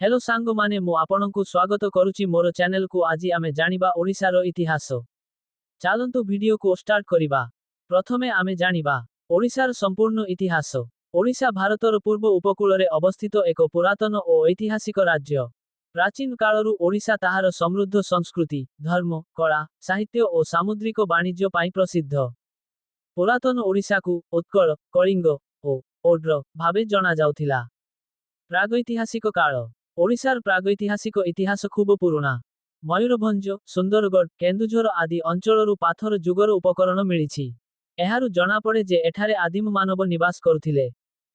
Hello सांगो माने मु आपनकु स्वागत करुची मोर चैनल को। आज आमे जानिबा ओडिशार इतिहास। चालंतु वीडियो को स्टार्ट करिबा। प्रथमे आमे जानिबा ओडिशार संपूर्ण इतिहास। ओडिशा भारतर पूर्व उपकूल रे अवस्थित एक पुरातन और ऐतिहासिक राज्य। प्राचीन कालरु ओडिशा ताहार समृद्ध संस्कृति, धर्म, कला, साहित्य और सामुद्रिक वाणिज्य पाई प्रसिद्ध। पुरातन ओडिशा को उत्कल, कलिंग और ओड्र भावे जना जाउथिला। प्रागैतिहासिक काल। ओडिशार प्रागैतिहासिक इतिहास खूब पुराना। मयूरभंज, सुंदरगढ़, केन्दुझर आदि अंचलरू पाथर जुगर उपकरण मिलिछि। एहारु जना पड़े जे एठारे आदिम मानव निवास करुथिले।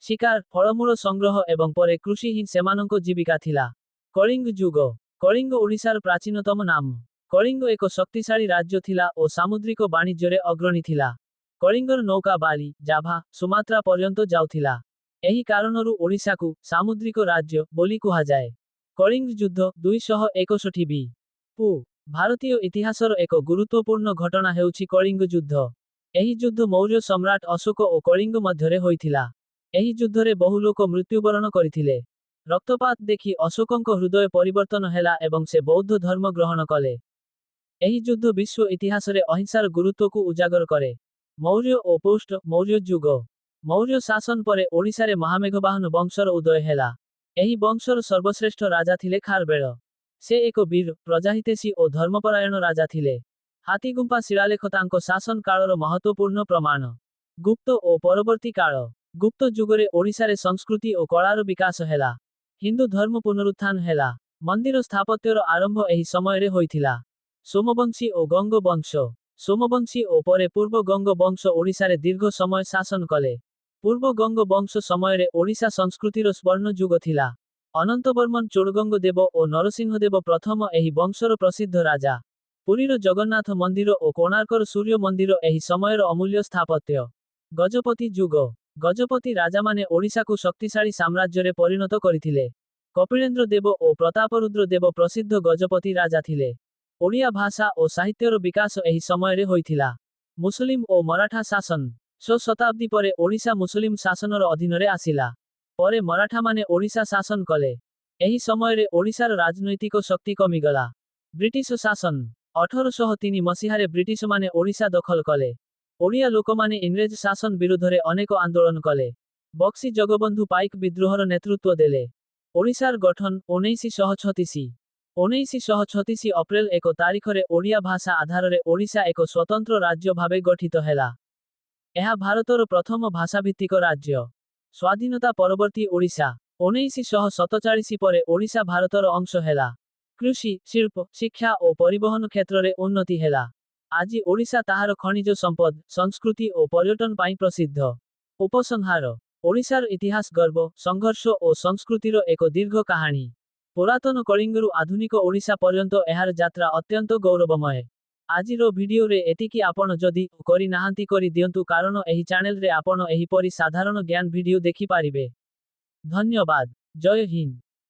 शिकार, फलमूल संग्रह एवं परे कृषि ही सेमानंको जीविका थिला। कलिंग जुग। कलिंग ओडिशार प्राचीनतम नाम। कलिंग एक शक्तिशाली राज्य थिला और सामुद्रिक वाणिज्य रे अग्रणी थिला। कलिंगर नौका बाली, जाभा, सुमात्रा पर्यंत जाउथिला। एही कारणरू ओडिशा को सामुद्रिक राज्य बोली कुहाजाए। कलिंग युद्ध 261 बी. पू. भारतीय इतिहासर एक गुरुत्वपूर्ण घटना हेउछि कलिंग युद्ध। एही युद्ध मौर्य सम्राट अशोक और कलिंग मध्यरे होइथिला। एही युद्धरे बहु लोक मृत्युबरण करिथिले। रक्तपात देखि अशोकंक हृदय परिवर्तन हेला एवं से बौद्ध धर्म ग्रहण कले। एही युद्ध विश्व इतिहासरे अहिंसार गुरुत्व को उजागर करे। मौर्य और पोस्ट मौर्य युग। मौर्य शासन परे ओडिशारे महामेघवाहन वंशर उदय हेला। एही वंशर सर्वश्रेष्ठ राजा थिले खारवेल। से एक वीर, प्रजाहितेशी और धर्मपरायण राजा थिले। हाथीगुंफा शिलालेख तांको शासन कालर महत्वपूर्ण प्रमाण। गुप्त और परवर्ती काल। गुप्त जुगरे ओडिशारे संस्कृति और कलार विकास हेला। हिंदू धर्म पुनरुत्थान हेला। मंदिर स्थापत्यर आरंभ एही समयरे होइथिला। सोमवंशी और गंग वंश। सोमवंशी और परे पूर्व गंग वंश ओडिशारे दीर्घ समय शासन कले। पूर्व गंग वंश समयरे ओडिशा संस्कृतिर स्वर्ण जुग थिला। अनंतवर्मन चोड़गंग देव और नरसिंहदेव प्रथम एही वंशर प्रसिद्ध राजा। पुरीर जगन्नाथ मंदिर और कोणार्कर सूर्य मंदिर एही समयर अमूल्य स्थापत्य। गजपति जुग। गजपति राजा माने ओडिशा को शक्तिशाली साम्राज्यरे परिणत करिथिले। कपिलेन्द्र देव और प्रतापरुद्र देव प्रसिद्ध गजपति राजा थिले। ओडिया भाषा और साहित्यर विकास एही समयरे होइथिला। मुस्लिम और मराठा शासन। 6 शताब्दी परे ओडिशा मुस्लिम शासनर अधीनरे आसिला। परे मराठा माने ओडिशा शासन कले। एही समयरे ओडिशार राजनैतिक शक्ति कमिगला। ब्रिटिश शासन। 1803 मसीहारे ब्रिटिश माने ओडिशा दखल कले। ओडिया लोकमाने इंग्रेज शासन विरुद्धरे अनेक आंदोलन कले। बक्सी जगबंधु पाइक विद्रोहर नेतृत्व देले। ओडिशार गठन 1936। 1936 अप्रैल 1 तारिखरे ओडिया भाषा आधाररे ओडिशा एक स्वतंत्र राज्य भावे गठित हेला। एहा भारतर प्रथम भाषाभित्तिक राज्य। स्वाधीनता परवर्ती ओडिशा 1947 परे ओडिशा भारतर अंश हेला। कृषि, शिल्प, शिक्षा और परिवहन क्षेत्ररे उन्नति हेला। आजि ओडिशा ताहार खनिज संपद, संस्कृति और पर्यटन पाई प्रसिद्ध। उपसंहार। ओडिशार इतिहास गर्व, संघर्ष और संस्कृतिर एक दीर्घ कहानी। पुरातन कलिंगरू आधुनिक ओडिशा पर्यंत एहार यात्रा अत्यंत गौरवमय। आजिरो वीडियो रे एतिकी आपण जदि करि नाहांती करि दियंतु कारण एही चैनल रे आपण एही परि साधारण ज्ञान वीडियो देखि पारिबे। धन्यवाद। जय हिंद।